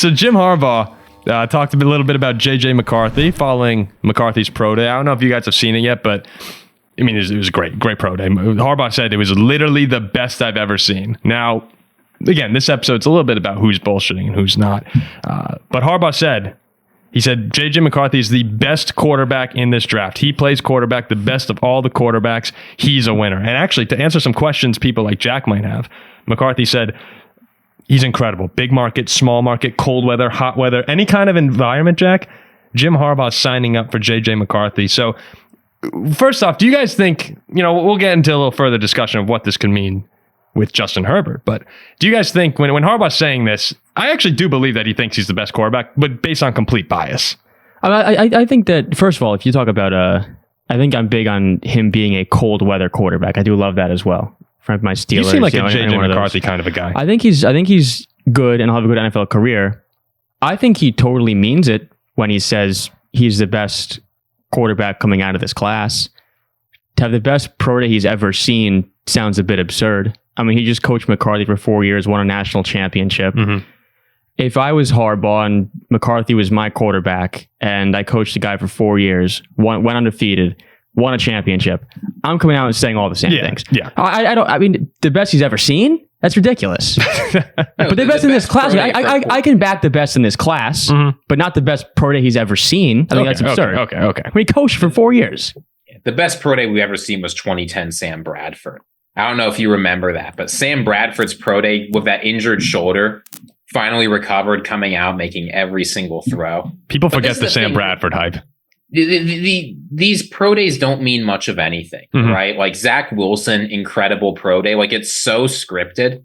So Jim Harbaugh talked a little bit about J.J. McCarthy following McCarthy's pro day. I don't know if you guys have seen it yet, but I mean, it was a great pro day. Harbaugh said it was literally the best I've ever seen. Now, again, this episode's a little bit about who's bullshitting and who's not. But Harbaugh said, J.J. McCarthy is the best quarterback in this draft. He plays quarterback, the best of all the quarterbacks. He's a winner. And actually, to answer some questions people like Jack might have, McCarthy said, he's incredible. Big market, small market, cold weather, hot weather, any kind of environment, Jack. Jim Harbaugh is signing up for J.J. McCarthy. So, first off, do you guys think, we'll get into a little further discussion of what this could mean with Justin Herbert, but do you guys think when Harbaugh's saying this, I actually do believe that he thinks he's the best quarterback, but based on complete bias? I think that, first of all, if you talk about, I think I'm big on him being a cold weather quarterback. I do love that as well. From my Steelers. You seem like a J.J. McCarthy kind of a guy. I think he's good and he'll have a good NFL career. I think he totally means it when he says he's the best quarterback coming out of this class. To have the best pro day he's ever seen sounds a bit absurd. I mean, he just coached McCarthy for 4 years, won a national championship. Mm-hmm. If I was Harbaugh and McCarthy was my quarterback and I coached the guy for 4 years, went undefeated, won a championship, I'm coming out and saying all the same things. Yeah. I mean, the best he's ever seen? That's ridiculous. But the best in this class, I can back the best in this class, but not the best pro day he's ever seen. I think that's absurd. Okay. When he coached for 4 years. The best pro day we've ever seen was 2010 Sam Bradford. I don't know if you remember that, but Sam Bradford's pro day with that injured shoulder, finally recovered, coming out, making every single throw. People forget the Sam Bradford hype. These pro days don't mean much of anything, right? Like Zach Wilson, incredible pro day. Like it's so scripted.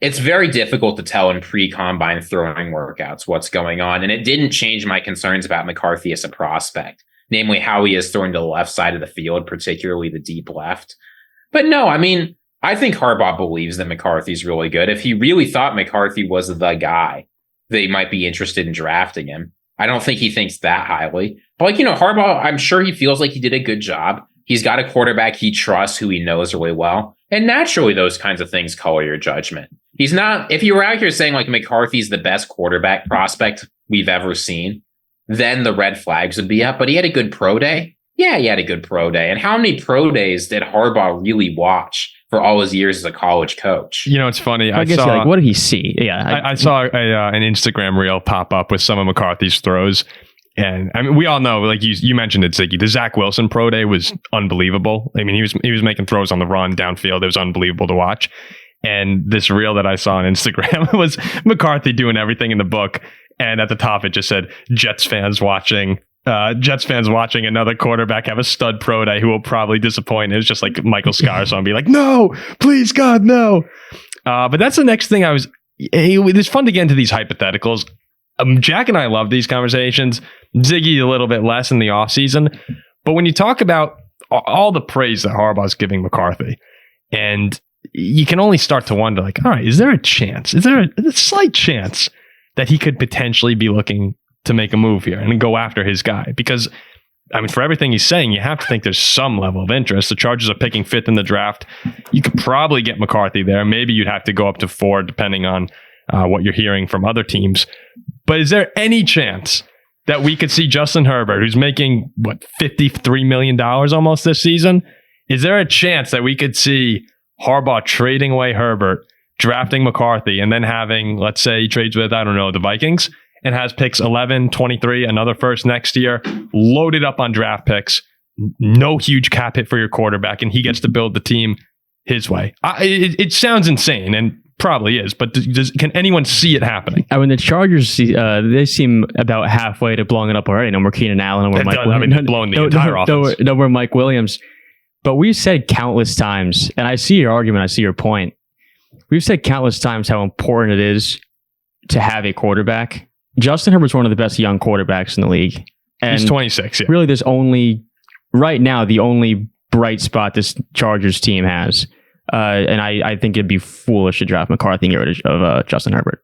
It's very difficult to tell in pre-combine throwing workouts what's going on. And it didn't change my concerns about McCarthy as a prospect, namely how he is throwing to the left side of the field, particularly the deep left. But no, I mean, I think Harbaugh believes that McCarthy's really good. If he really thought McCarthy was the guy, they might be interested in drafting him. I don't think he thinks that highly. But Harbaugh, I'm sure he feels like he did a good job. He's got a quarterback he trusts, who he knows really well. And naturally, those kinds of things color your judgment. He's not, if you were out here saying like McCarthy's the best quarterback prospect we've ever seen, then the red flags would be up. But he had a good pro day. Yeah, he had a good pro day. And how many pro days did Harbaugh really watch for all his years as a college coach? It's funny. I guess what did he see? Yeah, I saw an Instagram reel pop up with some of McCarthy's throws. And I mean, we all know, like you mentioned it, Ziggy, the Zach Wilson pro day was unbelievable. I mean, he was making throws on the run downfield. It was unbelievable to watch. And this reel that I saw on Instagram was McCarthy doing everything in the book. And at the top, it just said, Jets fans watching another quarterback have a stud pro day who will probably disappoint. It was just like Michael Scarson be like, no, please, God, no. But that's the next thing it's fun to get into these hypotheticals. Jack and I love these conversations. Ziggy a little bit less in the offseason. But when you talk about all the praise that Harbaugh's giving McCarthy, and you can only start to wonder, like, all right, is there a chance? Is there a slight chance that he could potentially be looking to make a move here and go after his guy? Because, I mean, for everything he's saying, you have to think there's some level of interest. The Chargers are picking 5th in the draft. You could probably get McCarthy there. Maybe you'd have to go up to 4, depending on what you're hearing from other teams. But is there any chance that we could see Justin Herbert, who's making, $53 million almost this season? Is there a chance that we could see Harbaugh trading away Herbert, drafting McCarthy, and then having, let's say he trades with, the Vikings, and has picks 11, 23, another first next year, loaded up on draft picks, no huge cap hit for your quarterback, and he gets to build the team his way? It sounds insane, and probably is, but can anyone see it happening? I mean, the Chargers, they seem about halfway to blowing it up already. No more Keenan Allen, no more Mike Williams. Blowing the entire offense. No more Mike Williams. But we've said countless times, and I see your argument, I see your point. We've said countless times how important it is to have a quarterback. Justin Herbert's one of the best young quarterbacks in the league. And he's 26. Yeah. Really, there's right now, the only bright spot this Chargers team has. And I think it'd be foolish to draft McCarthy and get rid of Justin Herbert.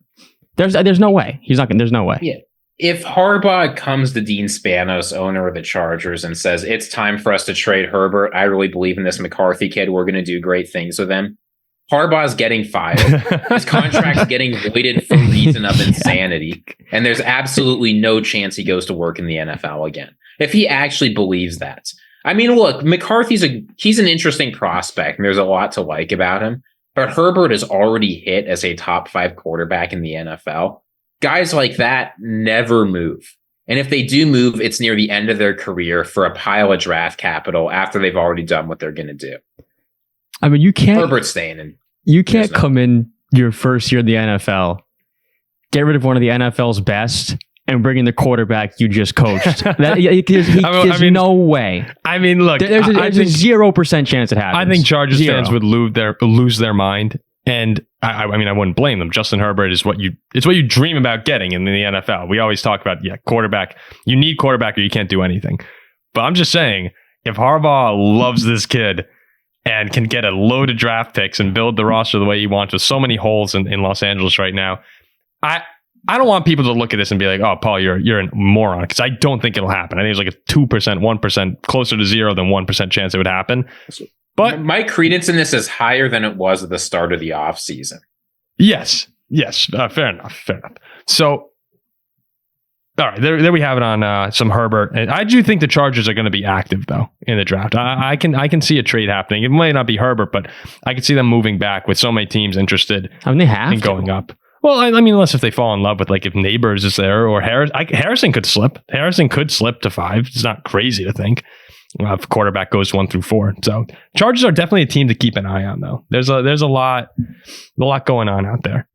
There's no way. There's no way. Yeah. If Harbaugh comes to Dean Spanos, owner of the Chargers, and says, it's time for us to trade Herbert, I really believe in this McCarthy kid, we're going to do great things with him, Harbaugh's getting fired. His contract's getting voided for reason of insanity. And there's absolutely no chance he goes to work in the NFL again. If he actually believes that. I mean, look, McCarthy's he's an interesting prospect, and there's a lot to like about him. But Herbert is already hit as a top 5 quarterback in the NFL. Guys like that never move. And if they do move, it's near the end of their career for a pile of draft capital after they've already done what they're going to do. I mean, you can't. Herbert's staying in. You can't come in your first year in the NFL, get rid of one of the NFL's best, and bring in the quarterback you just coached. There's no way. I mean, look, there's a 0% chance it happens. I think Chargers fans would lose their mind. And I mean, I wouldn't blame them. Justin Herbert is what you dream about getting in the NFL. We always talk about, quarterback. You need quarterback or you can't do anything. But I'm just saying, if Harbaugh loves this kid and can get a load of draft picks and build the roster the way he wants with so many holes in Los Angeles right now, I don't want people to look at this and be like, oh, Paul, you're a moron, because I don't think it'll happen. I think there's like a 2%, 1%, closer to 0 than 1% chance it would happen. But my credence in this is higher than it was at the start of the offseason. Yes. Fair enough. So, all right, there we have it on some Herbert. And I do think the Chargers are going to be active, though, in the draft. I can see a trade happening. It might not be Herbert, but I can see them moving back with so many teams interested they have in going up. Well, I mean, unless if they fall in love with, like, if Neighbors is there or Harrison could slip. Harrison could slip to 5. It's not crazy to think. If quarterback goes 1 through 4. So Chargers are definitely a team to keep an eye on, though. There's a lot going on out there.